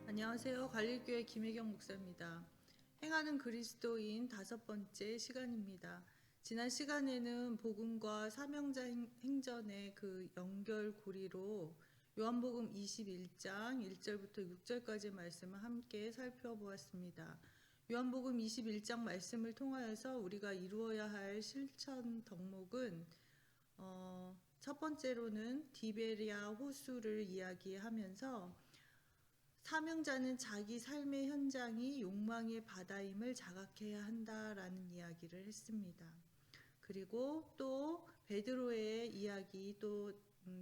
안녕하세요. 갈릴교회 김혜경 목사입니다. 행하는 그리스도인 5번째 시간입니다. 지난 시간에는 복음과 사명자 행전의 그 연결고리로 요한복음 21장 1절부터 6절까지 말씀을 함께 살펴보았습니다. 요한복음 21장 말씀을 통하여서 우리가 이루어야 할 실천 덕목은 첫 번째로는 디베리아 호수를 이야기하면서 사명자는 자기 삶의 현장이 욕망의 바다임을 자각해야 한다라는 이야기를 했습니다. 그리고 또 베드로의 이야기, 또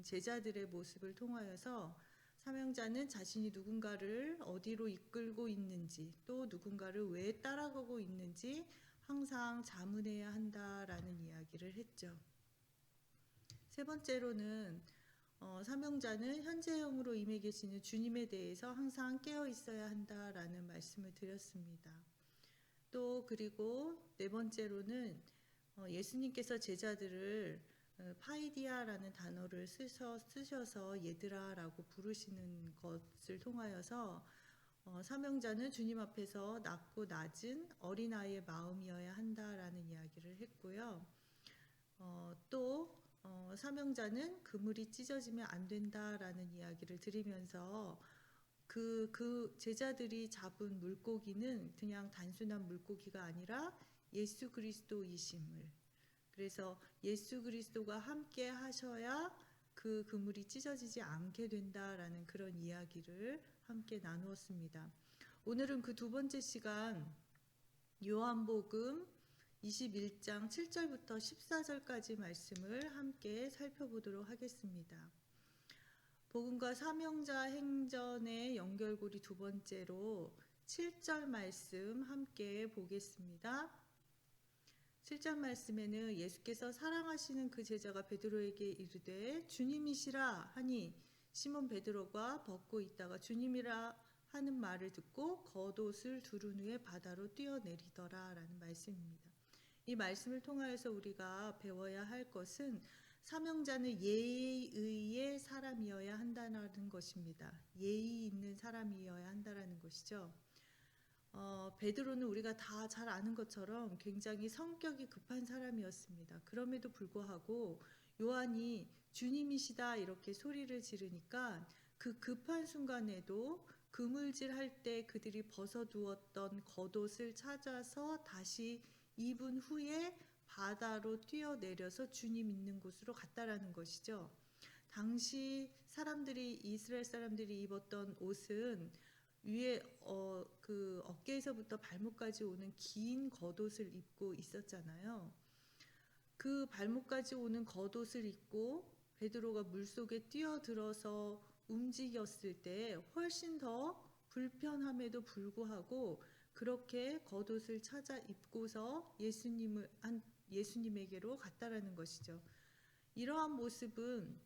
제자들의 모습을 통하여서 사명자는 자신이 누군가를 어디로 이끌고 있는지, 또 누군가를 왜 따라가고 있는지 항상 자문해야 한다라는 이야기를 했죠. 세 번째로는 사명자는 현재형으로 임해 계시는 주님에 대해서 항상 깨어 있어야 한다라는 말씀을 드렸습니다. 또 그리고 네 번째로는 예수님께서 제자들을 파이디아라는 단어를 쓰셔서 얘들아라고 부르시는 것을 통하여서 사명자는 주님 앞에서 낮고 낮은 어린아이의 마음이어야 한다라는 이야기를 했고요. 또 사명자는 그물이 찢어지면 안 된다라는 이야기를 드리면서 그 제자들이 잡은 물고기는 그냥 단순한 물고기가 아니라 예수 그리스도이심을, 그래서 예수 그리스도가 함께 하셔야 그 그물이 찢어지지 않게 된다라는 그런 이야기를 함께 나누었습니다. 오늘은 그 두 번째 시간 요한복음 21장 7절부터 14절까지 말씀을 함께 살펴보도록 하겠습니다. 복음과 사명자 행전의 연결고리 두 번째로 7절 말씀 함께 보겠습니다. 7절 말씀에는 예수께서 사랑하시는 그 제자가 베드로에게 이르되 주님이시라 하니 시몬 베드로가 벗고 있다가 주님이라 하는 말을 듣고 겉옷을 두른 후에 바다로 뛰어내리더라 라는 말씀입니다. 이 말씀을 통하여서 우리가 배워야 할 것은 사명자는 예의의 사람이어야 한다는 것입니다. 예의 있는 사람이어야 한다는 것이죠. 베드로는 우리가 다 잘 아는 것처럼 굉장히 성격이 급한 사람이었습니다. 그럼에도 불구하고 요한이 주님이시다 이렇게 소리를 지르니까 그 급한 순간에도 그물질할 때 그들이 벗어두었던 겉옷을 찾아서 다시 입은 후에 바다로 뛰어내려서 주님 있는 곳으로 갔다라는 것이죠. 당시 이스라엘 사람들이 입었던 옷은 위에 그 어깨에서부터 발목까지 오는 긴 겉옷을 입고 있었잖아요. 그 발목까지 오는 겉옷을 입고 베드로가 물속에 뛰어들어서 움직였을 때 훨씬 더 불편함에도 불구하고 그렇게 겉옷을 찾아 입고서 예수님에게로 갔다라는 것이죠. 이러한 모습은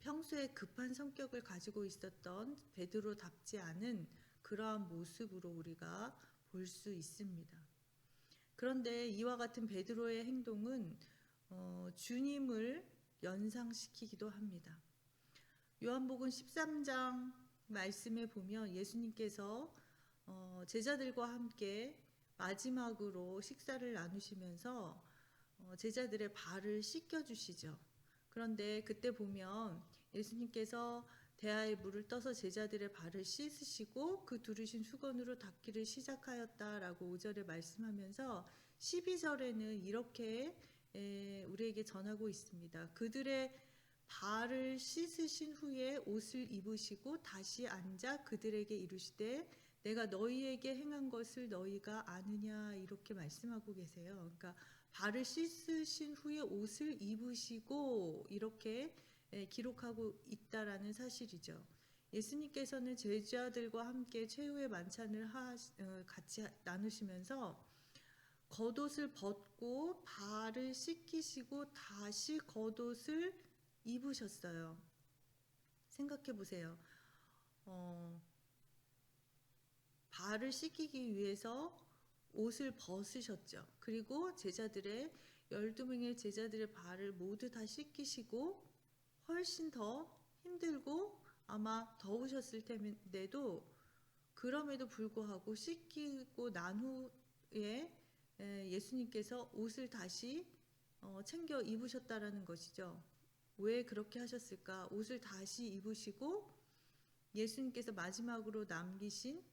평소에 급한 성격을 가지고 있었던 베드로답지 않은 그러한 모습으로 우리가 볼 수 있습니다. 그런데 이와 같은 베드로의 행동은 주님을 연상시키기도 합니다. 요한복음 13장 말씀에 보면 예수님께서 제자들과 함께 마지막으로 식사를 나누시면서 제자들의 발을 씻겨주시죠. 그런데 그때 보면 예수님께서 대야에 물을 떠서 제자들의 발을 씻으시고 그 두르신 수건으로 닦기를 시작하였다라고 5절에 말씀하면서 12절에는 이렇게 우리에게 전하고 있습니다. 그들의 발을 씻으신 후에 옷을 입으시고 다시 앉아 그들에게 이르시되 내가 너희에게 행한 것을 너희가 아느냐 이렇게 말씀하고 계세요. 그러니까 발을 씻으신 후에 옷을 입으시고 이렇게 기록하고 있다라는 사실이죠. 예수님께서는 제자들과 함께 최후의 만찬을 같이 나누시면서 겉옷을 벗고 발을 씻기시고 다시 겉옷을 입으셨어요. 생각해 보세요. 발을 씻기기 위해서 옷을 벗으셨죠. 그리고 12명의 제자들의 발을 모두 다 씻기시고 훨씬 더 힘들고 아마 더우셨을 텐데도 그럼에도 불구하고 씻기고 난 후에 예수님께서 옷을 다시 챙겨 입으셨다라는 것이죠. 왜 그렇게 하셨을까? 옷을 다시 입으시고 예수님께서 마지막으로 남기신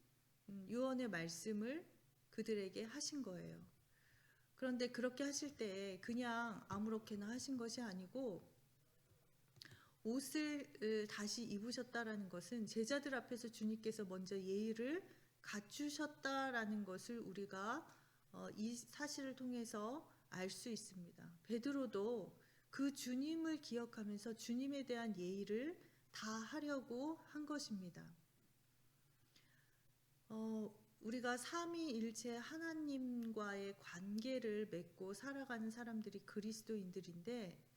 유언의 말씀을 그들에게 하신 거예요. 그런데 그렇게 하실 때 그냥 아무렇게나 하신 것이 아니고 옷을 다시 입으셨다라는 것은 제자들 앞에서 주님께서 먼저 예의를 갖추셨다라는 것을 우리가 이 사실을 통해서 알 수 있습니다. 베드로도 그 주님을 기억하면서 주님에 대한 예의를 다 하려고 한 것입니다. 우리가 삼위일체 하나님과의 관계를 맺고 살아가는 사람들이 그리스도인들인데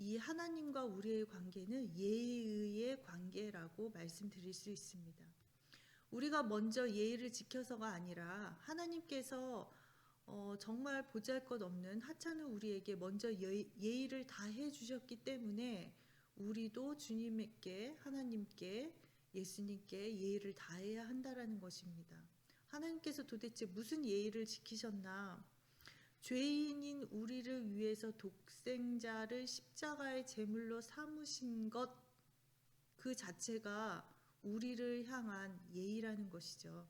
이 하나님과 우리의 관계는 예의의 관계라고 말씀드릴 수 있습니다. 우리가 먼저 예의를 지켜서가 아니라 하나님께서 정말 보잘것없는 하찮은 우리에게 먼저 예의를 다 해주셨기 때문에 우리도 주님께, 하나님께, 예수님께 예의를 다해야 한다라는 것입니다. 하나님께서 도대체 무슨 예의를 지키셨나? 죄인인 우리를 위해서 독생자를 십자가의 제물로 삼으신 것, 그 자체가 우리를 향한 예의라는 것이죠.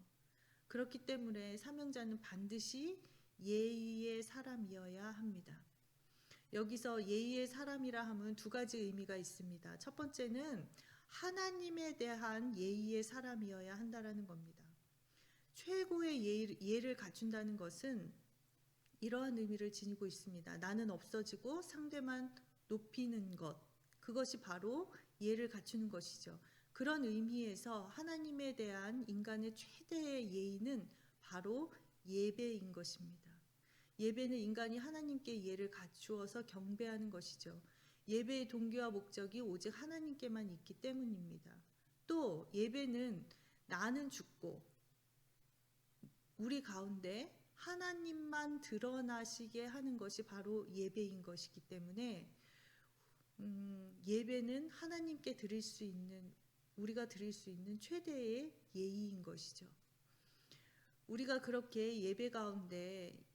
그렇기 때문에 사명자는 반드시 예의의 사람이어야 합니다. 여기서 예의의 사람이라 함은 두 가지 의미가 있습니다. 첫 번째는 하나님에 대한 예의의 사람이어야 한다라는 겁니다. 최고의 예를 갖춘다는 것은 이러한 의미를 지니고 있습니다. 나는 없어지고 상대만 높이는 것, 그것이 바로 예를 갖추는 것이죠. 그런 의미에서 하나님에 대한 인간의 최대의 예의는 바로 예배인 것입니다. 예배는 인간이 하나님께 예를 갖추어서 경배하는 것이죠. 예배의 동기와 목적이 오직 하나님께만 있기 때문입니다. 또 예배는 나는 죽고 우리 가운데 하나님만 드러나시게 하는 것이 바로 예배인 것이기 때문에 예배는 하나님께 드릴 수 있는, 우리가 드릴 수 있는 최대의 예의인 것이죠. 우리가 그렇게 예배 가운데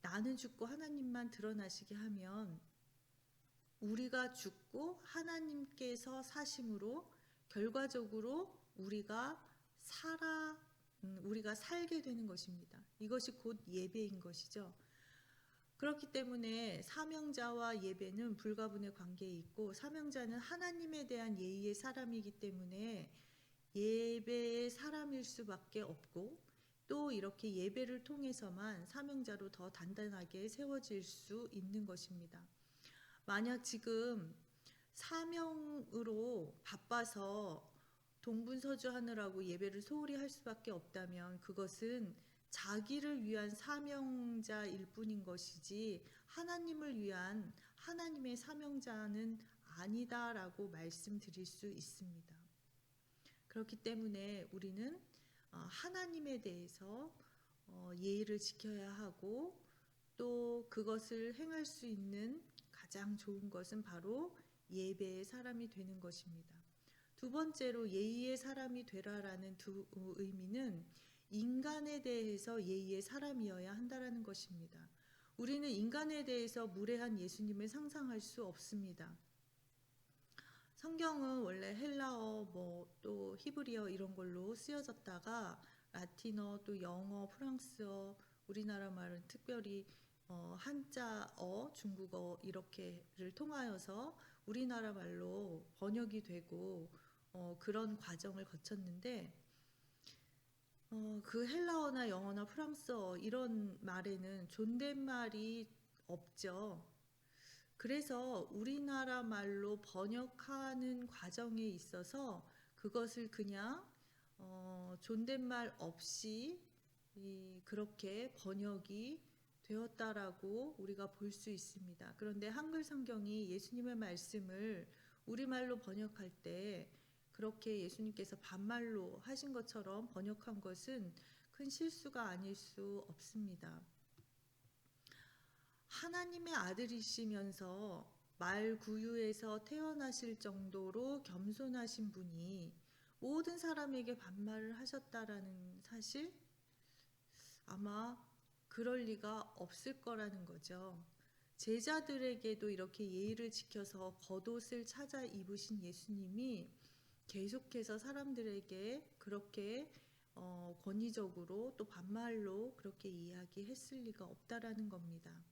나는 죽고 하나님만 드러나시게 하면 우리가 죽고 하나님께서 사심으로 결과적으로 우리가 살게 되는 것입니다. 이것이 곧 예배인 것이죠. 그렇기 때문에 사명자와 예배는 불가분의 관계에 있고 사명자는 하나님에 대한 예의의 사람이기 때문에 예배의 사람일 수밖에 없고 또 이렇게 예배를 통해서만 사명자로 더 단단하게 세워질 수 있는 것입니다. 만약 지금 사명으로 바빠서 동분서주하느라고 예배를 소홀히 할 수밖에 없다면 그것은 자기를 위한 사명자일 뿐인 것이지 하나님을 위한 하나님의 사명자는 아니다라고 말씀드릴 수 있습니다. 그렇기 때문에 우리는 하나님에 대해서 예의를 지켜야 하고 또 그것을 행할 수 있는 가장 좋은 것은 바로 예배의 사람이 되는 것입니다. 두 번째로 예의의 사람이 되라라는 두 의미는 인간에 대해서 예의의 사람이어야 한다라는 것입니다. 우리는 인간에 대해서 무례한 예수님을 상상할 수 없습니다. 성경은 원래 헬라어, 또 히브리어 이런 걸로 쓰여졌다가 라틴어, 또 영어, 프랑스어, 우리나라 말은 특별히 한자어, 중국어 이렇게를 통하여서 우리나라 말로 번역이 되고 그런 과정을 거쳤는데 그 헬라어나 영어나 프랑스어 이런 말에는 존댓말이 없죠. 그래서 우리나라 말로 번역하는 과정에 있어서 그것을 그냥 존댓말 없이 그렇게 번역이 되었다라고 우리가 볼 수 있습니다. 그런데 한글 성경이 예수님의 말씀을 우리말로 번역할 때 그렇게 예수님께서 반말로 하신 것처럼 번역한 것은 큰 실수가 아닐 수 없습니다. 하나님의 아들이시면서 말구유에서 태어나실 정도로 겸손하신 분이 모든 사람에게 반말을 하셨다라는 사실, 아마 그럴 리가 없을 거라는 거죠. 제자들에게도 이렇게 예의를 지켜서 겉옷을 찾아 입으신 예수님이 계속해서 사람들에게 그렇게 권위적으로 또 반말로 그렇게 이야기했을 리가 없다라는 겁니다.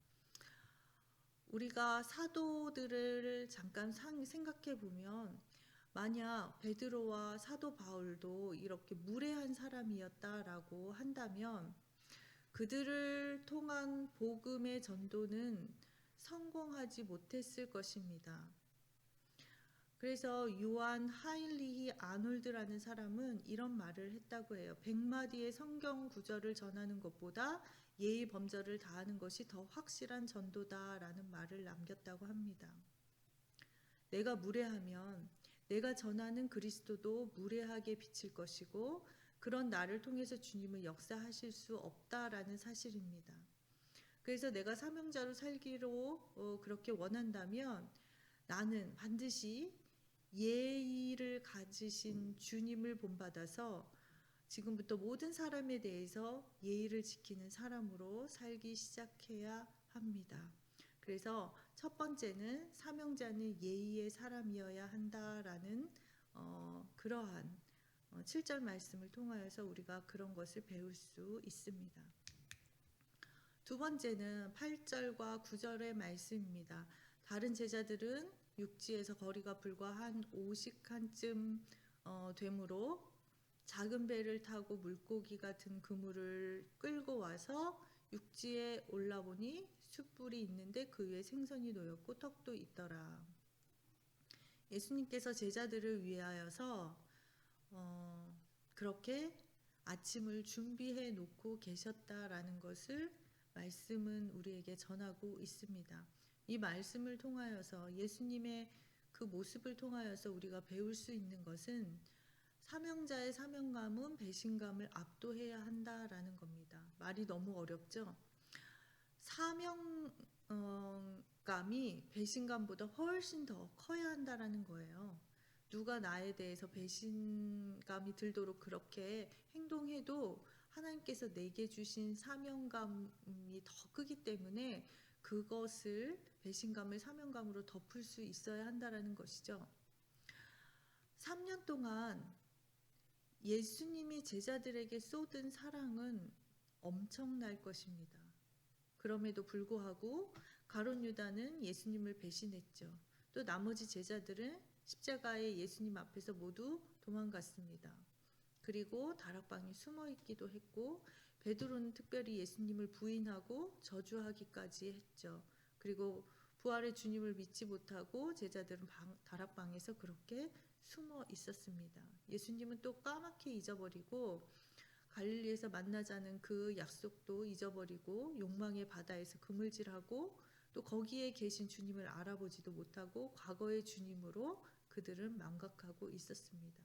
우리가 사도들을 잠깐 생각해 보면, 만약 베드로와 사도 바울도 이렇게 무례한 사람이었다라고 한다면 그들을 통한 복음의 전도는 성공하지 못했을 것입니다. 그래서 요한 하인리히 아놀드라는 사람은 이런 말을 했다고 해요. 100마디의 성경 구절을 전하는 것보다 예의 범절을 다하는 것이 더 확실한 전도다라는 말을 남겼다고 합니다. 내가 무례하면 내가 전하는 그리스도도 무례하게 비칠 것이고, 그런 나를 통해서 주님은 역사하실 수 없다라는 사실입니다. 그래서 내가 사명자로 살기로 그렇게 원한다면 나는 반드시 예의를 가지신 주님을 본받아서 지금부터 모든 사람에 대해서 예의를 지키는 사람으로 살기 시작해야 합니다. 그래서 첫 번째는 사명자는 예의의 사람이어야 한다라는 그러한 7절 말씀을 통하여서 우리가 그런 것을 배울 수 있습니다. 두 번째는 8절과 9절의 말씀입니다. 다른 제자들은 육지에서 거리가 불과 한 50칸쯤 되므로 작은 배를 타고 물고기 같은 그물을 끌고 와서 육지에 올라보니 숯불이 있는데 그 위에 생선이 놓였고 떡도 있더라. 예수님께서 제자들을 위하여서 그렇게 아침을 준비해 놓고 계셨다라는 것을 말씀은 우리에게 전하고 있습니다. 이 말씀을 통하여서, 예수님의 그 모습을 통하여서 우리가 배울 수 있는 것은 사명자의 사명감은 배신감을 압도해야 한다라는 겁니다. 말이 너무 어렵죠? 사명감이 배신감보다 훨씬 더 커야 한다라는 거예요. 누가 나에 대해서 배신감이 들도록 그렇게 행동해도 하나님께서 내게 주신 사명감이 더 크기 때문에 그것을, 배신감을 사명감으로 덮을 수 있어야 한다라는 것이죠. 3년 동안 예수님이 제자들에게 쏟은 사랑은 엄청날 것입니다. 그럼에도 불구하고 가룟 유다는 예수님을 배신했죠. 또 나머지 제자들은 십자가에 예수님 앞에서 모두 도망갔습니다. 그리고 다락방에 숨어 있기도 했고, 베드로는 특별히 예수님을 부인하고 저주하기까지 했죠. 그리고 부활의 주님을 믿지 못하고 제자들은 다락방에서 그렇게 숨어 있었습니다. 예수님은 또 까맣게 잊어버리고, 갈릴리에서 만나자는 그 약속도 잊어버리고, 욕망의 바다에서 그물질하고, 또 거기에 계신 주님을 알아보지도 못하고 과거의 주님으로 그들은 망각하고 있었습니다.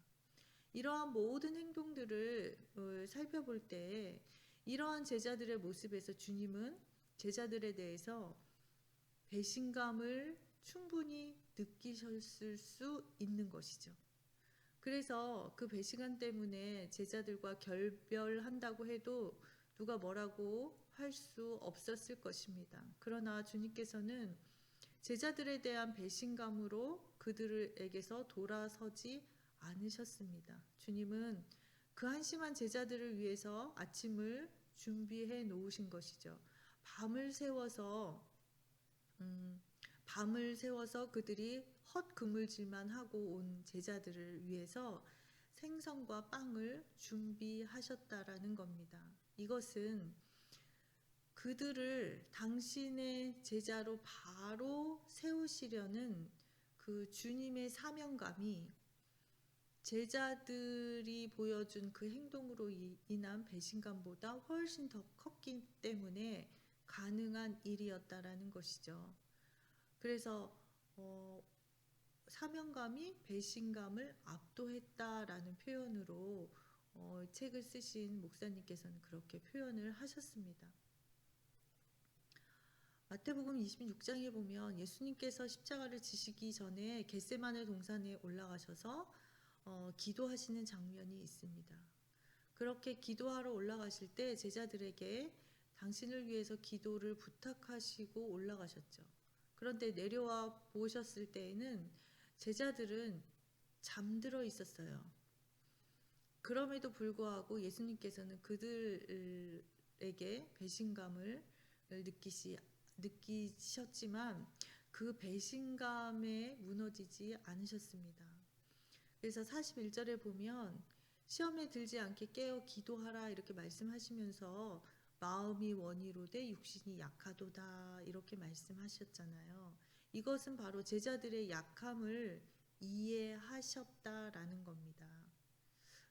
이러한 모든 행동들을 살펴볼 때 이러한 제자들의 모습에서 주님은 제자들에 대해서 배신감을 충분히 느끼셨을 수 있는 것이죠. 그래서 그 배신감 때문에 제자들과 결별한다고 해도 누가 뭐라고 할 수 없었을 것입니다. 그러나 주님께서는 제자들에 대한 배신감으로 그들에게서 돌아서지 않으셨습니다. 주님은 그 한심한 제자들을 위해서 아침을 준비해 놓으신 것이죠. 밤을 세워서 그들이 헛그물질만 하고 온 제자들을 위해서 생선과 빵을 준비하셨다라는 겁니다. 이것은 그들을 당신의 제자로 바로 세우시려는 그 주님의 사명감이 제자들이 보여준 그 행동으로 인한 배신감보다 훨씬 더 컸기 때문에 가능한 일이었다라는 것이죠. 그래서 사명감이 배신감을 압도했다라는 표현으로 책을 쓰신 목사님께서는 그렇게 표현을 하셨습니다. 마태복음 26장에 보면 예수님께서 십자가를 지시기 전에 겟세마네 동산에 올라가셔서 기도하시는 장면이 있습니다. 그렇게 기도하러 올라가실 때 제자들에게 당신을 위해서 기도를 부탁하시고 올라가셨죠. 그런데 내려와 보셨을 때에는 제자들은 잠들어 있었어요. 그럼에도 불구하고 예수님께서는 그들에게 배신감을 느끼셨지만 그 배신감에 무너지지 않으셨습니다. 그래서 41절에 보면 시험에 들지 않게 깨어 기도하라 이렇게 말씀하시면서 마음이 원이로되 육신이 약하도다 이렇게 말씀하셨잖아요. 이것은 바로 제자들의 약함을 이해하셨다라는 겁니다.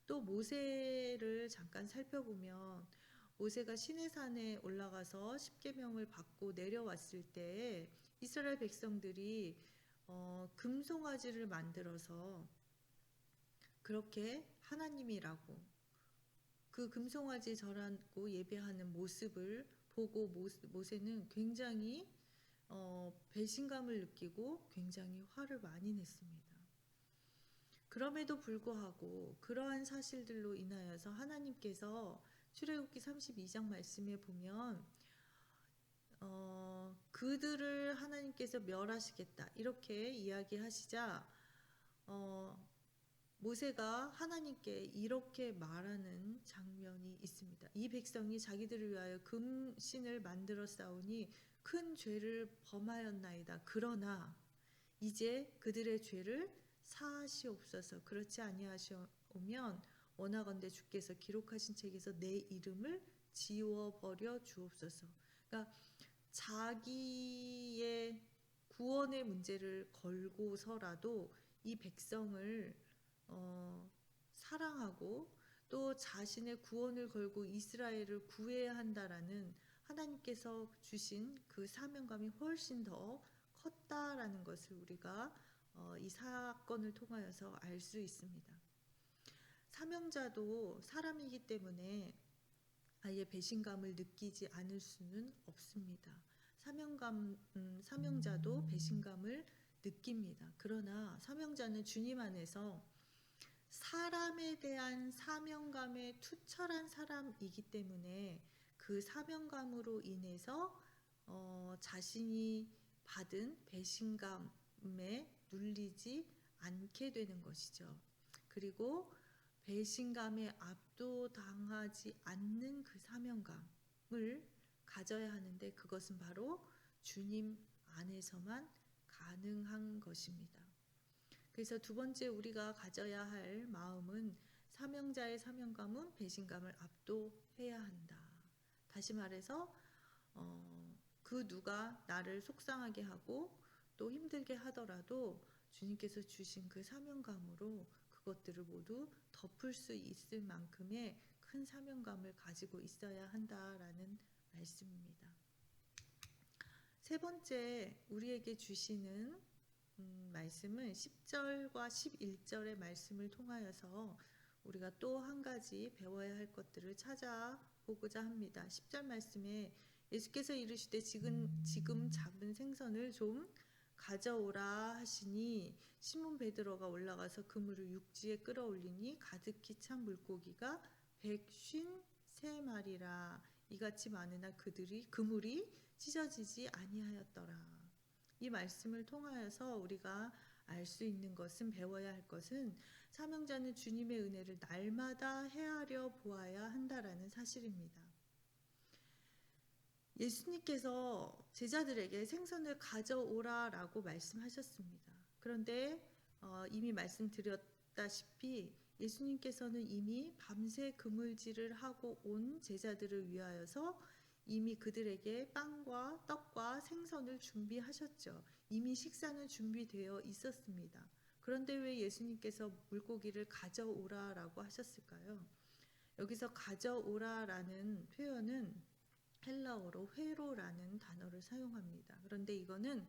또 모세를 잠깐 살펴보면 모세가 시내산에 올라가서 십계명을 받고 내려왔을 때 이스라엘 백성들이 금송아지를 만들어서 그렇게 하나님이라고 그 금송아지 절하고 예배하는 모습을 보고 모세는 굉장히 배신감을 느끼고 굉장히 화를 많이 냈습니다. 그럼에도 불구하고 그러한 사실들로 인하여서 하나님께서 출애굽기 32장 말씀에 보면 그들을 하나님께서 멸하시겠다 이렇게 이야기하시자 모세가 하나님께 이렇게 말하는 장면이 있습니다. 이 백성이 자기들을 위하여 금신을 만들어 싸우니 큰 죄를 범하였나이다. 그러나 이제 그들의 죄를 사하시옵소서. 그렇지 아니하시오면 원하건대 주께서 기록하신 책에서 내 이름을 지워버려 주옵소서. 그러니까 자기의 구원의 문제를 걸고서라도 이 백성을 사랑하고 또 자신의 구원을 걸고 이스라엘을 구해야 한다라는 하나님께서 주신 그 사명감이 훨씬 더 컸다라는 것을 우리가 이 사건을 통하여서 알 수 있습니다. 사명자도 사람이기 때문에 아예 배신감을 느끼지 않을 수는 없습니다. 사명자도 배신감을 느낍니다. 그러나 사명자는 주님 안에서 사람에 대한 사명감에 투철한 사람이기 때문에 그 사명감으로 인해서 자신이 받은 배신감에 눌리지 않게 되는 것이죠. 그리고 배신감에 압도당하지 않는 그 사명감을 가져야 하는데 그것은 바로 주님 안에서만 가능한 것입니다. 그래서 두 번째 우리가 가져야 할 마음은 사명자의 사명감은 배신감을 압도해야 한다. 다시 말해서 그 누가 나를 속상하게 하고 또 힘들게 하더라도 주님께서 주신 그 사명감으로 그것들을 모두 덮을 수 있을 만큼의 큰 사명감을 가지고 있어야 한다라는 말씀입니다. 세 번째 우리에게 주시는 말씀은 10절과 11절의 말씀을 통하여서 우리가 또 한 가지 배워야 할 것들을 찾아보고자 합니다. 10절 말씀에 예수께서 이르시되 지금 잡은 생선을 좀 가져오라 하시니 시몬 베드로가 올라가서 그물을 육지에 끌어올리니 가득히 찬 물고기가 153마리라. 이같이 많으나 그물이 찢어지지 아니하였더라. 이 말씀을 통하여서 우리가 알 수 있는 것은 배워야 할 것은 사명자는 주님의 은혜를 날마다 헤아려 보아야 한다라는 사실입니다. 예수님께서 제자들에게 생선을 가져오라라고 말씀하셨습니다. 그런데 이미 말씀드렸다시피 예수님께서는 이미 밤새 그물질을 하고 온 제자들을 위하여서 이미 그들에게 빵과 떡과 생선을 준비하셨죠. 이미 식사는 준비되어 있었습니다. 그런데 왜 예수님께서 물고기를 가져오라라고 하셨을까요? 여기서 가져오라라는 표현은 헬라어로 회로라는 단어를 사용합니다. 그런데 이거는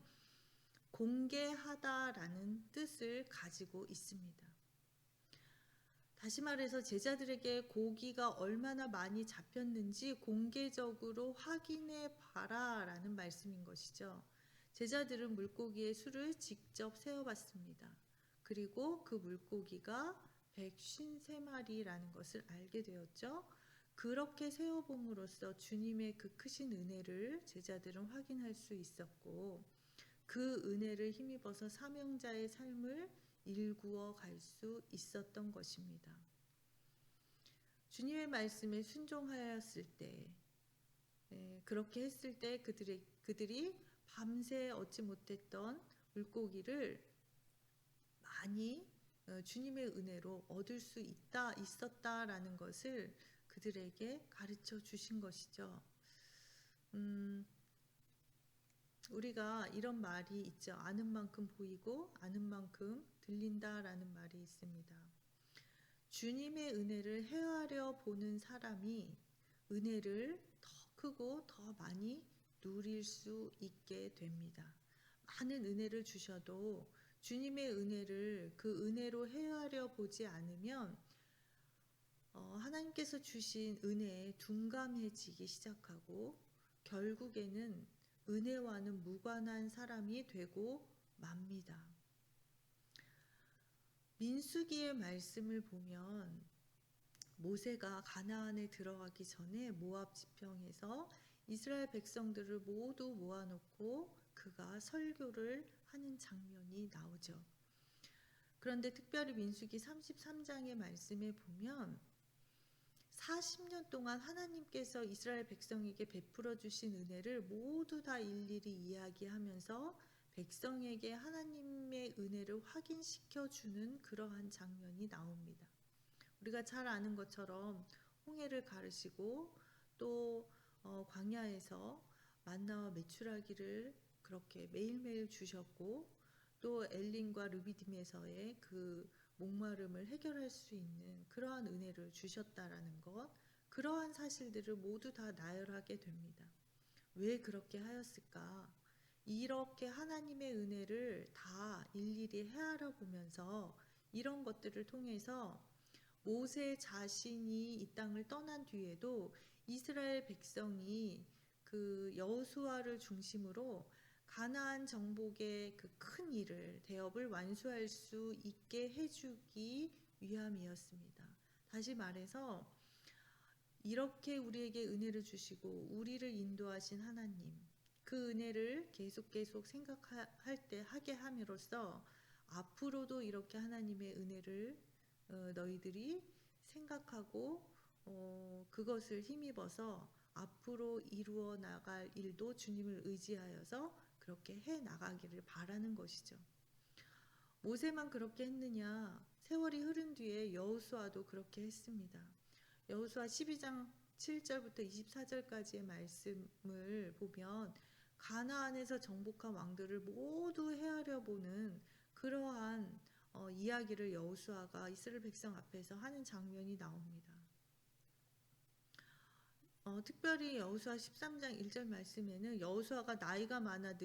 공개하다라는 뜻을 가지고 있습니다. 다시 말해서 제자들에게 고기가 얼마나 많이 잡혔는지 공개적으로 확인해 봐라라는 말씀인 것이죠. 제자들은 물고기의 수를 직접 세어봤습니다. 그리고 그 물고기가 153마리라는 것을 알게 되었죠. 그렇게 세어봄으로써 주님의 그 크신 은혜를 제자들은 확인할 수 있었고, 그 은혜를 힘입어서 사명자의 삶을 일구어 갈 수 있었던 것입니다. 주님의 말씀에 순종하였을 때, 그렇게 했을 때 그들이 밤새 얻지 못했던 물고기를 많이 주님의 은혜로 얻을 수 있었다라는 것을 그들에게 가르쳐 주신 것이죠. 우리가 이런 말이 있죠. 아는 만큼 보이고 아는 만큼 들린다라는 말이 있습니다. 주님의 은혜를 헤아려 보는 사람이 은혜를 더 크고 더 많이 누릴 수 있게 됩니다. 많은 은혜를 주셔도 주님의 은혜를 그 은혜로 헤아려 보지 않으면 하나님께서 주신 은혜에 둔감해지기 시작하고 결국에는 은혜와는 무관한 사람이 되고 맙니다. 민수기의 말씀을 보면 모세가 가나안에 들어가기 전에 모압 지평에서 이스라엘 백성들을 모두 모아놓고 그가 설교를 하는 장면이 나오죠. 그런데 특별히 민수기 33장의 말씀에 보면 40년 동안 하나님께서 이스라엘 백성에게 베풀어 주신 은혜를 모두 다 일일이 이야기하면서 백성에게 하나님의 은혜를 확인시켜 주는 그러한 장면이 나옵니다. 우리가 잘 아는 것처럼 홍해를 가르시고 또 광야에서 만나와 메추라기를 그렇게 매일매일 주셨고 또 엘림과 르비딤에서의 그 목마름을 해결할 수 있는 그러한 은혜를 주셨다라는 것, 그러한 사실들을 모두 다 나열하게 됩니다. 왜 그렇게 하였을까? 이렇게 하나님의 은혜를 다 일일이 헤아려 보면서 이런 것들을 통해서 모세 자신이 이 땅을 떠난 뒤에도 이스라엘 백성이 그 여호수아를 중심으로 가나안 정복의 그 큰 일을 대업을 완수할 수 있게 해주기 위함이었습니다. 다시 말해서 이렇게 우리에게 은혜를 주시고 우리를 인도하신 하나님, 그 은혜를 계속 생각할 때 하게 함으로써 앞으로도 이렇게 하나님의 은혜를 너희들이 생각하고 그것을 힘입어서 앞으로 이루어 나갈 일도 주님을 의지하여서 그렇게 해 나가기를 바라는 것이죠. 모세만 그렇게 했느냐? 세월이 흐른 뒤에 여호수아도 그렇게 했습니다. 여호수아 12장 7절부터 24절까지의 말씀을 보면 가나안에서 정복한 왕들을 모두 헤아려 보는 그러한 이야기를 여호수아가 이스라엘 백성 앞에서 하는 장면이 나옵니다. 특별히 여호수아 13장 1절 말씀에는 여호수아가 나이가 많아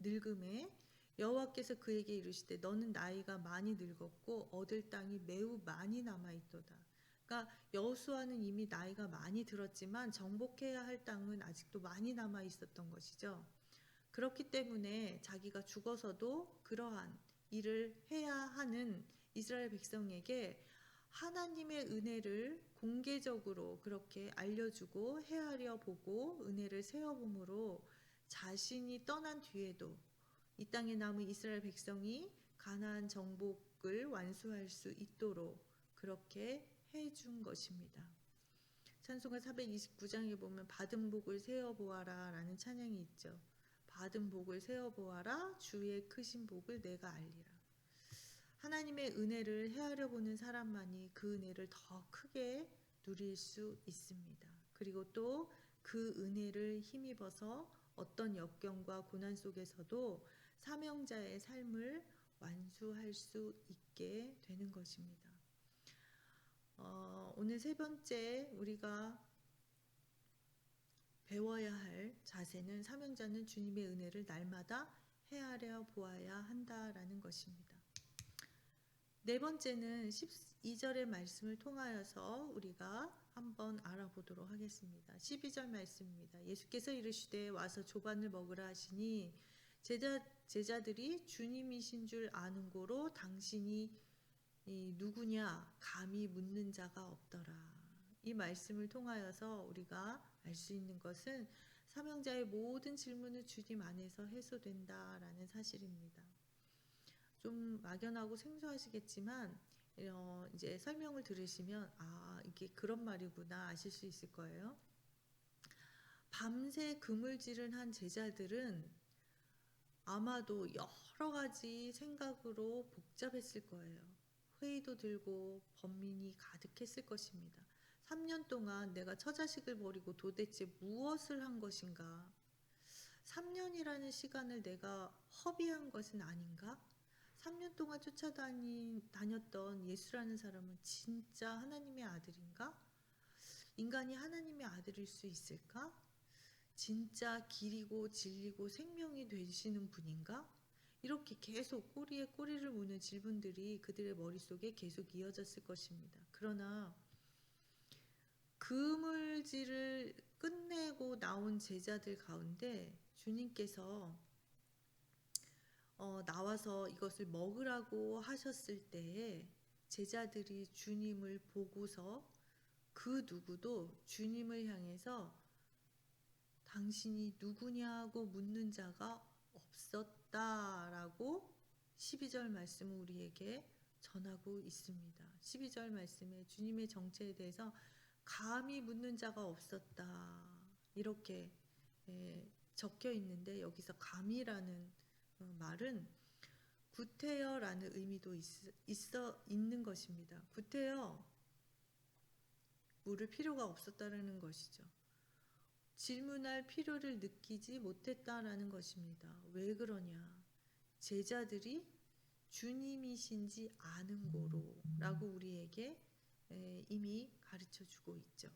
늙음에 여호와께서 그에게 이르시되 너는 나이가 많이 늙었고 얻을 땅이 매우 많이 남아 있도다. 그러니까 여호수아는 이미 나이가 많이 들었지만 정복해야 할 땅은 아직도 많이 남아 있었던 것이죠. 그렇기 때문에 자기가 죽어서도 그러한 일을 해야 하는 이스라엘 백성에게 하나님의 은혜를 공개적으로 그렇게 알려주고 헤아려 보고 은혜를 세워봄으로 자신이 떠난 뒤에도 이 땅에 남은 이스라엘 백성이 가나안 정복을 완수할 수 있도록 그렇게 해준 것입니다. 찬송가 429장에 보면 받은 복을 세어보아라 라는 찬양이 있죠. 받은 복을 세어보아라 주의 크신 복을 내가 알리라. 하나님의 은혜를 헤아려 보는 사람만이 그 은혜를 더 크게 누릴 수 있습니다. 그리고 또 그 은혜를 힘입어서 어떤 역경과 고난 속에서도 사명자의 삶을 완수할 수 있게 되는 것입니다. 오늘 세 번째 우리가 배워야 할 자세는 사명자는 주님의 은혜를 날마다 헤아려 보아야 한다라는 것입니다. 네 번째는 12절의 말씀을 통하여서 우리가 한번 알아보도록 하겠습니다. 12절 말씀입니다. 예수께서 이르시되 와서 조반을 먹으라 하시니 제자들이 주님이신 줄 아는 고로 당신이 누구냐 감히 묻는 자가 없더라. 이 말씀을 통하여서 우리가 알 수 있는 것은 사명자의 모든 질문은 주님 안에서 해소된다라는 사실입니다. 좀 막연하고 생소하시겠지만 이제 설명을 들으시면 이게 그런 말이구나 아실 수 있을 거예요. 밤새 그물질을 한 제자들은 아마도 여러 가지 생각으로 복잡했을 거예요. 회의도 들고 번민이 가득했을 것입니다. 3년 동안 내가 처자식을 버리고 도대체 무엇을 한 것인가? 3년이라는 시간을 내가 허비한 것은 아닌가? 3년 동안 쫓아다녔던 예수라는 사람은 진짜 하나님의 아들인가? 인간이 하나님의 아들일 수 있을까? 진짜 길이고 진리고 생명이 되시는 분인가? 이렇게 계속 꼬리에 꼬리를 무는 질문들이 그들의 머릿속에 계속 이어졌을 것입니다. 그러나 그물질을 끝내고 나온 제자들 가운데 주님께서 나와서 이것을 먹으라고 하셨을 때에 제자들이 주님을 보고서 그 누구도 주님을 향해서 당신이 누구냐고 묻는 자가 없었다라고 12절 말씀은 우리에게 전하고 있습니다. 12절 말씀에 주님의 정체에 대해서 감히 묻는 자가 없었다 이렇게 적혀 있는데 여기서 감히라는 말은 구태여라는 의미도 있는 것입니다. 구태여 물을 필요가 없었다라는 것이죠. 질문할 필요를 느끼지 못했다라는 것입니다. 왜 그러냐? 제자들이 주님이신지 아는 고로 라고 우리에게 이미 가르쳐 주고 있죠.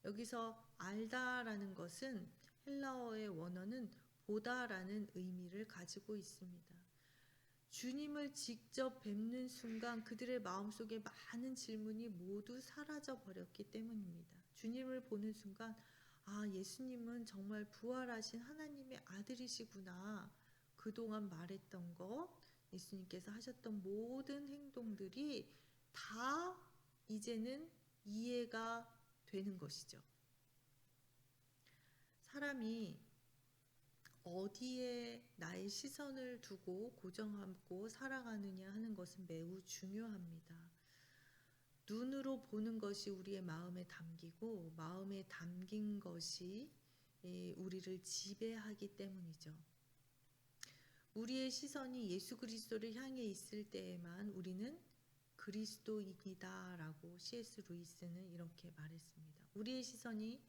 여기서 알다라는 것은 헬라어의 원어는 보다라는 의미를 가지고 있습니다. 주님을 직접 뵙는 순간 그들의 마음속에 많은 질문이 모두 사라져 버렸기 때문입니다. 주님을 보는 순간 예수님은 정말 부활하신 하나님의 아들이시구나. 그동안 말했던 것, 예수님께서 하셨던 모든 행동들이 다 이제는 이해가 되는 것이죠. 사람이 어디에 나의 시선을 두고 고정하고 살아가느냐 하는 것은 매우 중요합니다. 눈으로 보는 것이 우리의 마음에 담기고 마음에 담긴 것이 우리를 지배하기 때문이죠. 우리의 시선이 예수 그리스도를 향해 있을 때에만 우리는 그리스도인이다 라고 C.S. 루이스는 이렇게 말했습니다. 우리의 시선이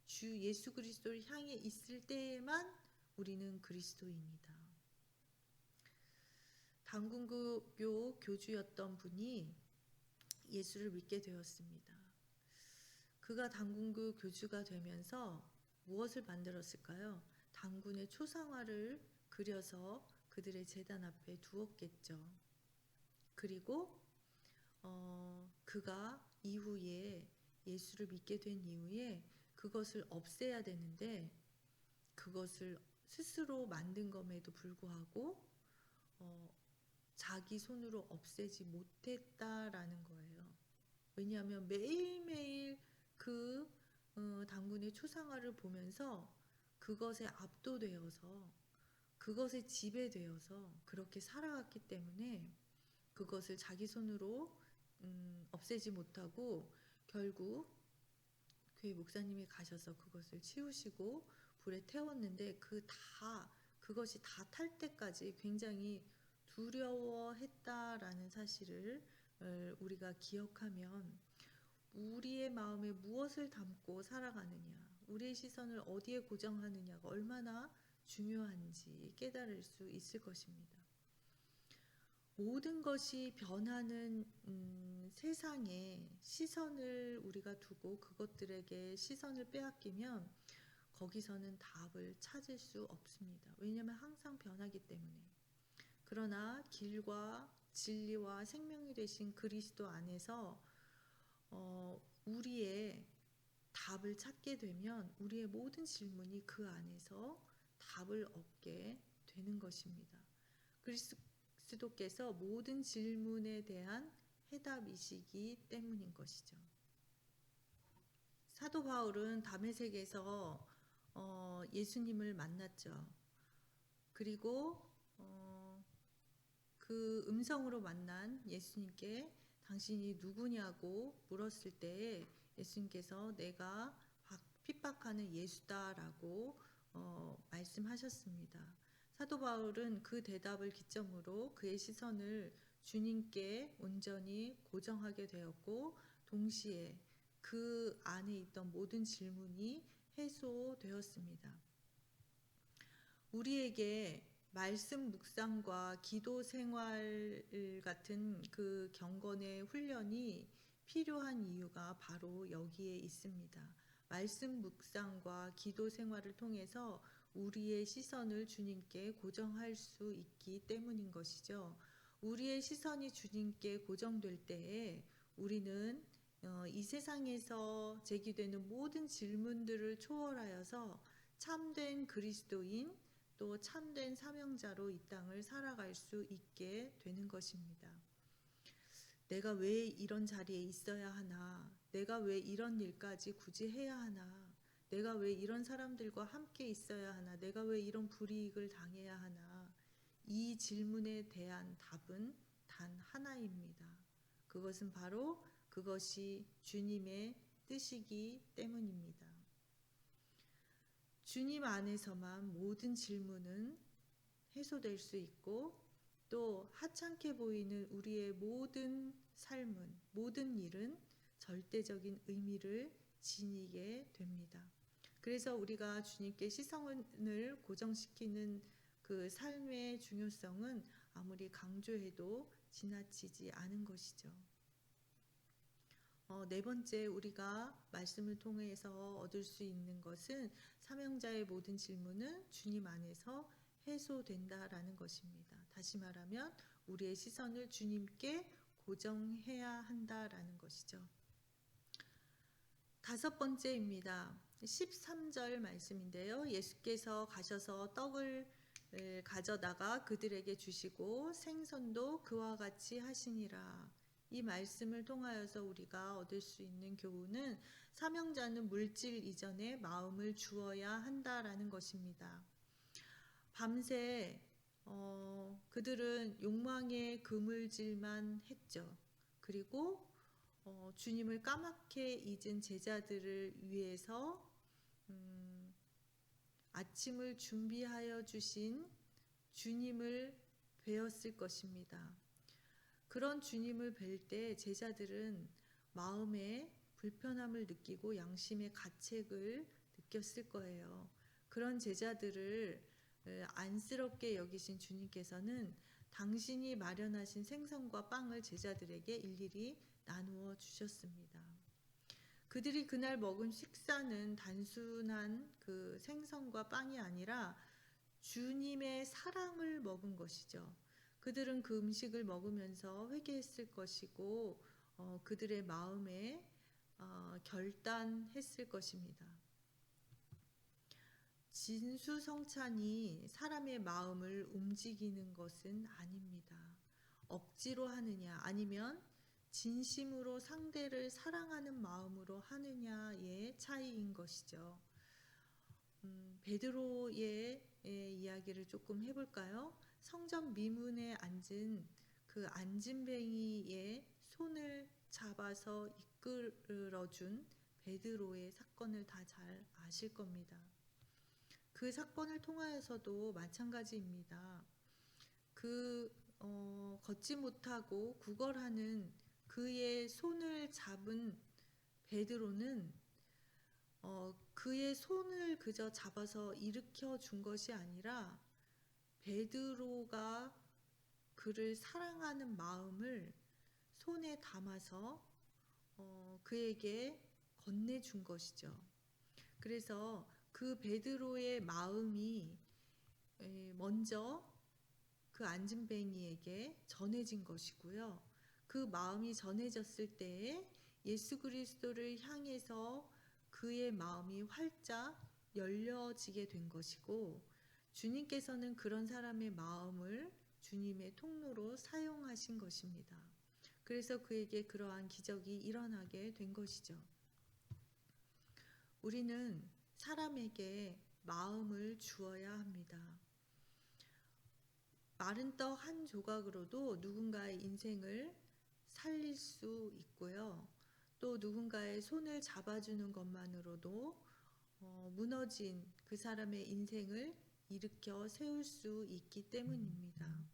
주 예수 그리스도를 향해 있을 때에만 우리는 그리스도인이다. 당군교 교주였던 분이 예수를 믿게 되었습니다. 그가 당군교 교주가 되면서 무엇을 만들었을까요? 당군의 초상화를 그려서 그들의 제단 앞에 두었겠죠. 그리고 그가 이후에 예수를 믿게 된 이후에 그것을 없애야 되는데 그것을 스스로 만든 것에도 불구하고 자기 손으로 없애지 못했다라는 거예요. 왜냐하면 매일매일 그 당군의 초상화를 보면서 그것에 압도되어서 그것에 지배되어서 그렇게 살아갔기 때문에 그것을 자기 손으로 없애지 못하고 결국 교회 목사님이 가셔서 그것을 치우시고 불에 태웠는데 그것이 다 탈 때까지 굉장히 두려워했다라는 사실을 우리가 기억하면 우리의 마음에 무엇을 담고 살아가느냐, 우리의 시선을 어디에 고정하느냐가 얼마나 중요한지 깨달을 수 있을 것입니다. 모든 것이 변하는 세상에 시선을 우리가 두고 그것들에게 시선을 빼앗기면 거기서는 답을 찾을 수 없습니다. 왜냐하면 항상 변하기 때문에. 그러나 길과 진리와 생명이 되신 그리스도 안에서 우리의 답을 찾게 되면 우리의 모든 질문이 그 안에서 답을 얻게 되는 것입니다. 그리스도께서 모든 질문에 대한 해답이시기 때문인 것이죠. 사도 바울은 다메섹에서 예수님을 만났죠. 그리고 그 음성으로 만난 예수님께 당신이 누구냐고 물었을 때에 예수님께서 내가 핍박하는 예수다라고 말씀하셨습니다. 사도 바울은 그 대답을 기점으로 그의 시선을 주님께 온전히 고정하게 되었고, 동시에 그 안에 있던 모든 질문이 해소되었습니다. 우리에게 말씀 묵상과 기도 생활 같은 그 경건의 훈련이 필요한 이유가 바로 여기에 있습니다. 말씀 묵상과 기도 생활을 통해서 우리의 시선을 주님께 고정할 수 있기 때문인 것이죠. 우리의 시선이 주님께 고정될 때에 우리는 이 세상에서 제기되는 모든 질문들을 초월하여서 참된 그리스도인, 또 참된 사명자로 이 땅을 살아갈 수 있게 되는 것입니다. 내가 왜 이런 자리에 있어야 하나? 내가 왜 이런 일까지 굳이 해야 하나? 내가 왜 이런 사람들과 함께 있어야 하나? 내가 왜 이런 불이익을 당해야 하나? 이 질문에 대한 답은 단 하나입니다. 그것은 바로 그것이 주님의 뜻이기 때문입니다. 주님 안에서만 모든 질문은 해소될 수 있고, 또 하찮게 보이는 우리의 모든 삶은, 모든 일은 절대적인 의미를 지니게 됩니다. 그래서 우리가 주님께 시선을 고정시키는 그 삶의 중요성은 아무리 강조해도 지나치지 않은 것이죠. 네 번째, 우리가 말씀을 통해서 얻을 수 있는 것은 사명자의 모든 질문은 주님 안에서 해소된다라는 것입니다. 다시 말하면 우리의 시선을 주님께 고정해야 한다라는 것이죠. 다섯 번째입니다. 13절 말씀인데요. 예수께서 가셔서 떡을 가져다가 그들에게 주시고 생선도 그와 같이 하시니라. 이 말씀을 통하여서 우리가 얻을 수 있는 교훈은 사명자는 물질 이전에 마음을 주어야 한다라는 것입니다. 밤새 그들은 욕망의 그물질만 했죠. 그리고 주님을 까맣게 잊은 제자들을 위해서 아침을 준비하여 주신 주님을 뵈었을 것입니다. 그런 주님을 뵐 때 제자들은 마음에 불편함을 느끼고 양심의 가책을 느꼈을 거예요. 그런 제자들을 안쓰럽게 여기신 주님께서는 당신이 마련하신 생선과 빵을 제자들에게 일일이 나누어 주셨습니다. 그들이 그날 먹은 식사는 단순한 그 생선과 빵이 아니라 주님의 사랑을 먹은 것이죠. 그들은 그 음식을 먹으면서 회개했을 것이고 그들의 마음에 결단했을 것입니다. 진수성찬이 사람의 마음을 움직이는 것은 아닙니다. 억지로 하느냐 아니면 진심으로 상대를 사랑하는 마음으로 하느냐의 차이인 것이죠. 베드로의 이야기를 조금 해볼까요? 성전 미문에 앉은 그 안진뱅이의 손을 잡아서 이끌어준 베드로의 사건을 다 잘 아실 겁니다. 그 사건을 통하여서도 마찬가지입니다. 걷지 못하고 구걸하는 그의 손을 잡은 베드로는 그의 손을 그저 잡아서 일으켜 준 것이 아니라 베드로가 그를 사랑하는 마음을 손에 담아서 그에게 건네준 것이죠. 그래서 그 베드로의 마음이 먼저 그 안진뱅이에게 전해진 것이고요. 그 마음이 전해졌을 때에 예수 그리스도를 향해서 그의 마음이 활짝 열려지게 된 것이고, 주님께서는 그런 사람의 마음을 주님의 통로로 사용하신 것입니다. 그래서 그에게 그러한 기적이 일어나게 된 것이죠. 우리는 사람에게 마음을 주어야 합니다. 마른 떡 한 조각으로도 누군가의 인생을 살릴 수 있고요. 또 누군가의 손을 잡아주는 것만으로도 무너진 그 사람의 인생을 일으켜 세울 수 있기 때문입니다.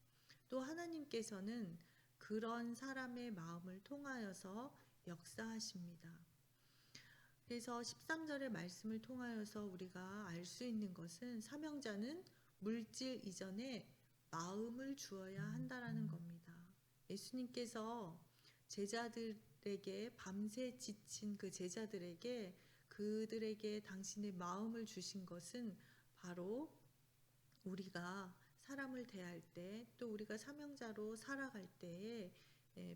또 하나님께서는 그런 사람의 마음을 통하여서 역사하십니다. 그래서 13절의 말씀을 통하여서 우리가 알 수 있는 것은 사명자는 물질 이전에 마음을 주어야 한다라는 겁니다. 예수님께서 제자들에게 밤새 지친 그 제자들에게 그들에게 당신의 마음을 주신 것은 바로 우리가 사람을 대할 때 또 우리가 사명자로 살아갈 때에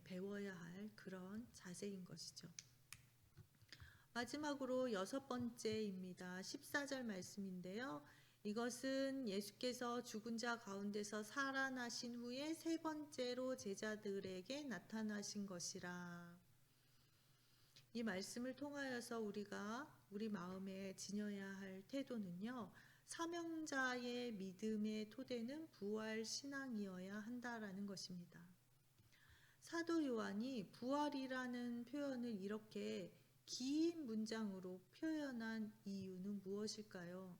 배워야 할 그런 자세인 것이죠. 마지막으로 6번째입니다. 14절 말씀인데요. 이것은 예수께서 죽은 자 가운데서 살아나신 후에 세 번째로 제자들에게 나타나신 것이라. 이 말씀을 통하여서 우리가 우리 마음에 지녀야 할 태도는요. 사명자의 믿음의 토대는 부활 신앙이어야 한다라는 것입니다. 사도 요한이 부활이라는 표현을 이렇게 긴 문장으로 표현한 이유는 무엇일까요?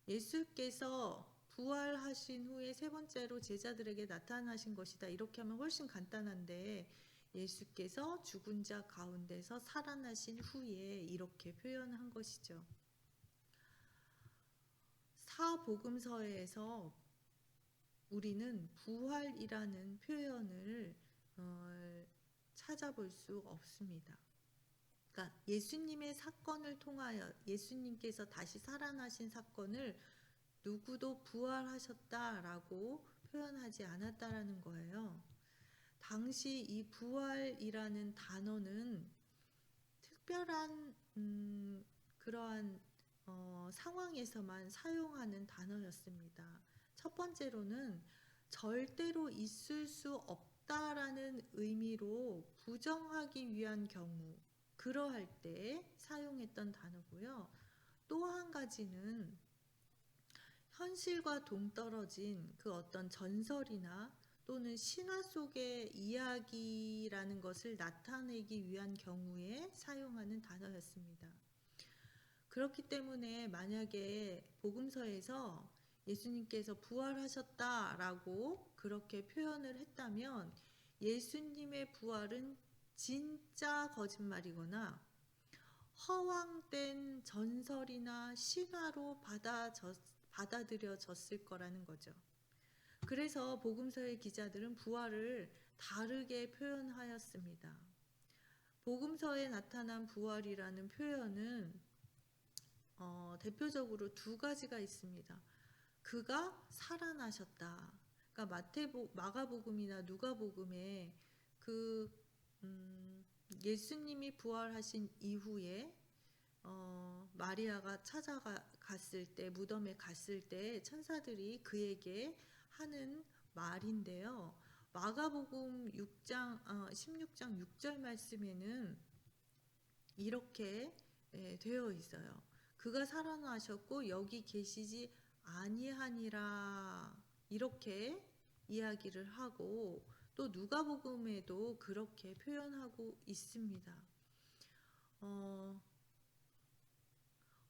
예수께서 부활하신 후에 세 번째로 제자들에게 나타나신 것이다. 이렇게 하면 훨씬 간단한데 예수께서 죽은 자 가운데서 살아나신 후에 이렇게 표현한 것이죠. 사복음서에서 우리는 부활이라는 표현을 찾아볼 수 없습니다. 그러니까 예수님의 사건을 통하여 예수님께서 다시 살아나신 사건을 누구도 부활하셨다라고 표현하지 않았다라는 거예요. 당시 이 부활이라는 단어는 특별한 그러한 상황에서만 사용하는 단어였습니다. 첫 번째로는 절대로 있을 수 없다라는 의미로 부정하기 위한 경우 그러할 때 사용했던 단어고요. 또 한 가지는 현실과 동떨어진 그 어떤 전설이나 또는 신화 속의 이야기라는 것을 나타내기 위한 경우에 사용하는 단어였습니다. 그렇기 때문에 만약에 복음서에서 예수님께서 부활하셨다라고 그렇게 표현을 했다면 예수님의 부활은 진짜 거짓말이거나 허황된 전설이나 신화로 받아들여졌을 거라는 거죠. 그래서 복음서의 기자들은 부활을 다르게 표현하였습니다. 복음서에 나타난 부활이라는 표현은 대표적으로 두 가지가 있습니다. 그가 살아나셨다. 그러니까 마가복음이나 누가복음에 그 예수님이 부활하신 이후에 마리아가 찾아갔을 때 무덤에 갔을 때 천사들이 그에게 하는 말인데요. 마가복음 16장 6절 말씀에는 이렇게 되어 있어요. 그가 살아나셨고 여기 계시지 아니하니라 이렇게 이야기를 하고 또 누가복음에도 그렇게 표현하고 있습니다.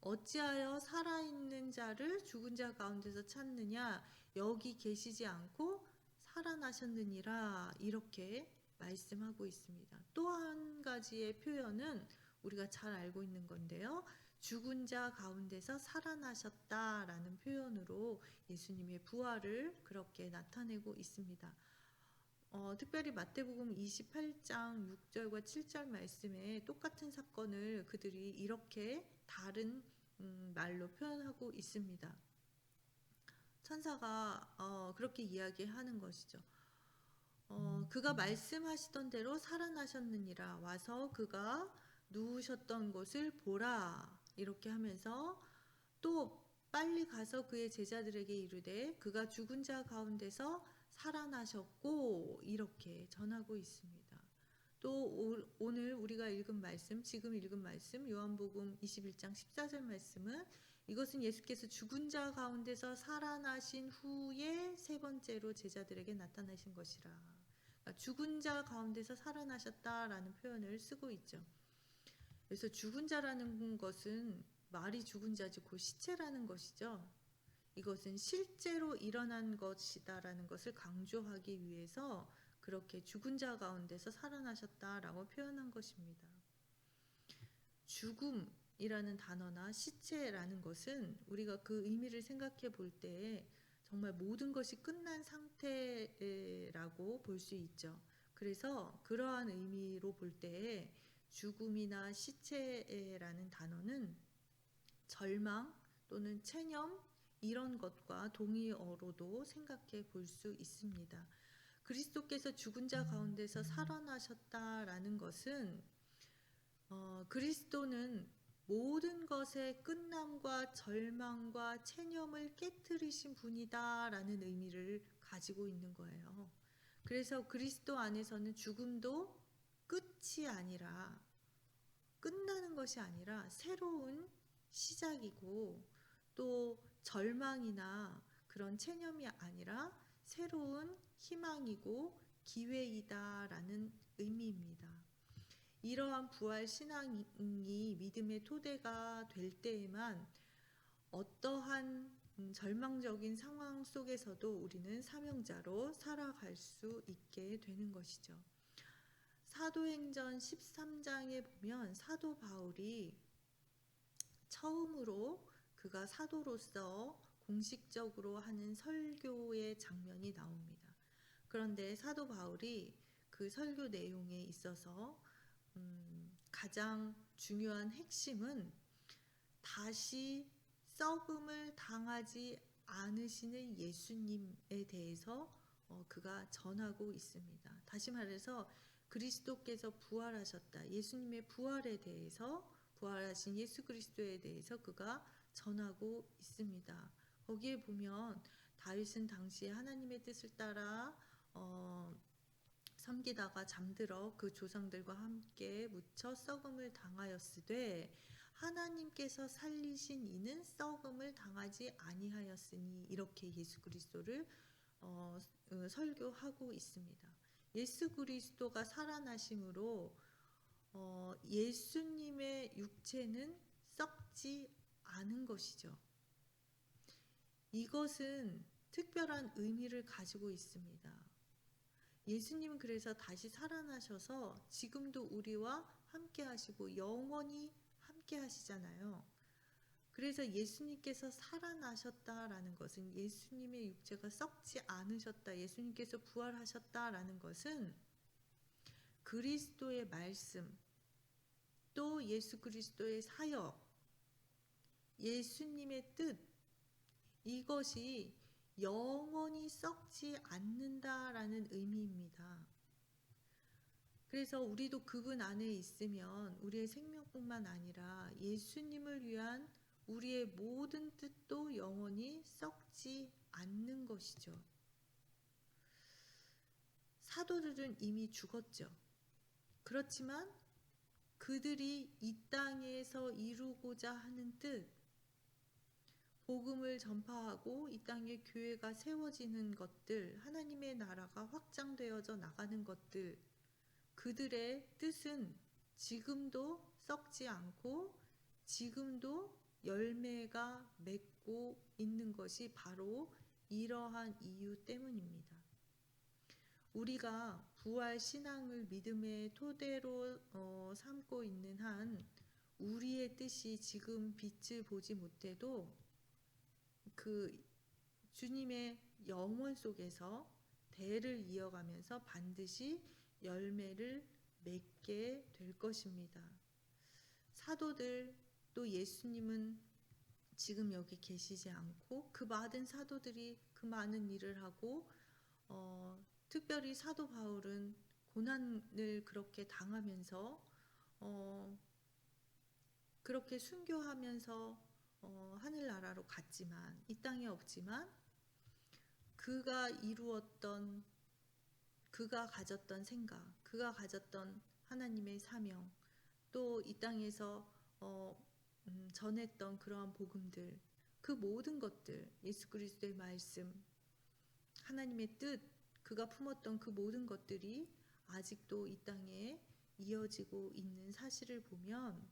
어찌하여 살아있는 자를 죽은 자 가운데서 찾느냐 여기 계시지 않고 살아나셨느니라 이렇게 말씀하고 있습니다. 또 한 가지의 표현은 우리가 잘 알고 있는 건데요. 죽은 자 가운데서 살아나셨다라는 표현으로 예수님의 부활을 그렇게 나타내고 있습니다. 특별히 마태복음 28장 6절과 7절 말씀에 똑같은 사건을 그들이 이렇게 다른 말로 표현하고 있습니다. 천사가 그렇게 이야기하는 것이죠. 그가 말씀하시던 대로 살아나셨느니라 와서 그가 누우셨던 곳을 보라 이렇게 하면서 또 빨리 가서 그의 제자들에게 이르되 그가 죽은 자 가운데서 살아나셨고 이렇게 전하고 있습니다. 또 오늘 우리가 읽은 말씀, 지금 읽은 말씀 요한복음 21장 14절 말씀은 이것은 예수께서 죽은 자 가운데서 살아나신 후에 세 번째로 제자들에게 나타나신 것이라. 그러니까 죽은 자 가운데서 살아나셨다라는 표현을 쓰고 있죠. 그래서 죽은 자라는 것은 말이 죽은 자지 곧 시체라는 것이죠. 이것은 실제로 일어난 것이다라는 것을 강조하기 위해서 그렇게 죽은 자 가운데서 살아나셨다라고 표현한 것입니다. 죽음이라는 단어나 시체라는 것은 우리가 그 의미를 생각해 볼 때에 정말 모든 것이 끝난 상태라고 볼 수 있죠. 그래서 그러한 의미로 볼 때에 죽음이나 시체라는 단어는 절망 또는 체념 이런 것과 동의어로도 생각해 볼 수 있습니다. 그리스도께서 죽은 자 가운데서 살아나셨다라는 것은 그리스도는 모든 것의 끝남과 절망과 체념을 깨뜨리신 분이다라는 의미를 가지고 있는 거예요. 그래서 그리스도 안에서는 죽음도 끝이 아니라 끝나는 것이 아니라 새로운 시작이고 또 절망이나 그런 체념이 아니라 새로운 희망이고 기회이다라는 의미입니다. 이러한 부활 신앙이 믿음의 토대가 될 때에만 어떠한 절망적인 상황 속에서도 우리는 사명자로 살아갈 수 있게 되는 것이죠. 사도행전 13장에 보면 사도 바울이 처음으로 그가 사도로서 공식적으로 하는 설교의 장면이 나옵니다. 그런데 사도 바울이 그 설교 내용에 있어서 가장 중요한 핵심은 다시 썩음을 당하지 않으시는 예수님에 대해서 그가 전하고 있습니다. 다시 말해서 그리스도께서 부활하셨다. 예수님의 부활에 대해서 부활하신 예수 그리스도에 대해서 그가 전하고 있습니다. 거기에 보면 다윗은 당시에 하나님의 뜻을 따라 섬기다가 잠들어 그 조상들과 함께 묻혀 썩음을 당하였으되 하나님께서 살리신 이는 썩음을 당하지 아니하였으니 이렇게 예수 그리스도를 설교하고 있습니다. 예수 그리스도가 살아나심으로 예수님의 육체는 썩지 않은 것이죠. 이것은 특별한 의미를 가지고 있습니다. 예수님은 그래서 다시 살아나셔서 지금도 우리와 함께 하시고 영원히 함께 하시잖아요. 그래서 예수님께서 살아나셨다라는 것은 예수님의 육체가 썩지 않으셨다. 예수님께서 부활하셨다라는 것은 그리스도의 말씀 또 예수 그리스도의 사역 예수님의 뜻 이것이 영원히 썩지 않는다라는 의미입니다. 그래서 우리도 그분 안에 있으면 우리의 생명뿐만 아니라 예수님을 위한 우리의 모든 뜻도 영원히 썩지 않는 것이죠. 사도들은 이미 죽었죠. 그렇지만 그들이 이 땅에서 이루고자 하는 뜻, 복음을 전파하고 이 땅에 교회가 세워지는 것들, 하나님의 나라가 확장되어져 나가는 것들, 그들의 뜻은 지금도 썩지 않고 지금도 열매가 맺고 있는 것이 바로 이러한 이유 때문입니다. 우리가 부활 신앙을 믿음의 토대로 삼고 있는 한 우리의 뜻이 지금 빛을 보지 못해도 그 주님의 영원 속에서 대를 이어가면서 반드시 열매를 맺게 될 것입니다. 사도들 또 예수님은 지금 여기 계시지 않고 그 많은 사도들이 그 많은 일을 하고 특별히 사도 바울은 고난을 그렇게 당하면서 그렇게 순교하면서 하늘나라로 갔지만 이 땅에 없지만 그가 이루었던 그가 가졌던 생각, 그가 가졌던 하나님의 사명, 또 이 땅에서 전했던 그러한 복음들, 그 모든 것들, 예수 그리스도의 말씀, 하나님의 뜻, 그가 품었던 그 모든 것들이 아직도 이 땅에 이어지고 있는 사실을 보면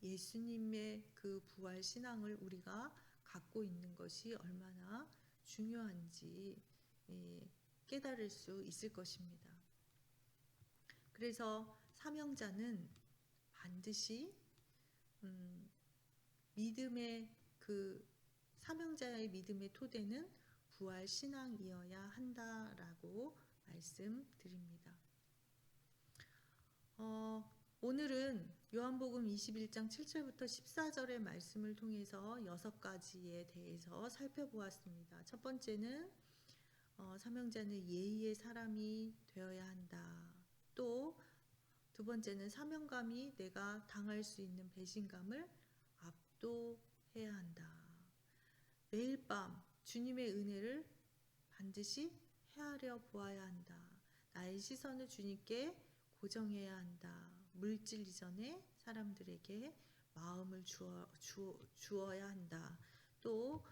예수님의 그 부활 신앙을 우리가 갖고 있는 것이 얼마나 중요한지 깨달을 수 있을 것입니다. 그래서 사명자는 반드시 믿음의 그 사명자의 믿음의 토대는 부활 신앙이어야 한다라고 말씀드립니다. 오늘은 요한복음 21장 7절부터 14절의 말씀을 통해서 6가지에 대해서 살펴보았습니다. 첫 번째는 사명자는 예의의 사람이 되어야 한다. 또 두 번째는 사명감이 내가 당할 수 있는 배신감을 압도해야 한다. 매일 밤 주님의 은혜를 반드시 헤아려 보아야 한다. 나의 시선을 주님께 고정해야 한다. 물질 이전에 사람들에게 마음을 주어야 한다. 또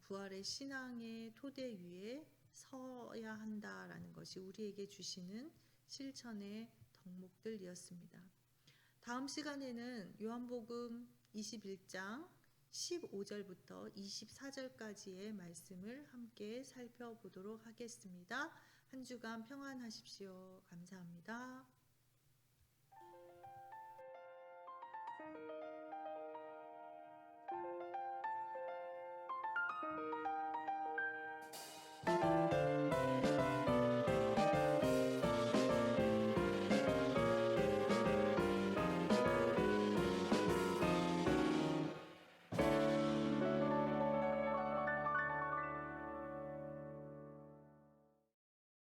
부활의 신앙의 토대 위에 서야 한다라는 것이 우리에게 주시는 실천의 덕목들이었습니다. 다음 시간에는 요한복음 21장 15절부터 24절까지의 말씀을 함께 살펴보도록 하겠습니다. 한 주간 평안하십시오. 감사합니다.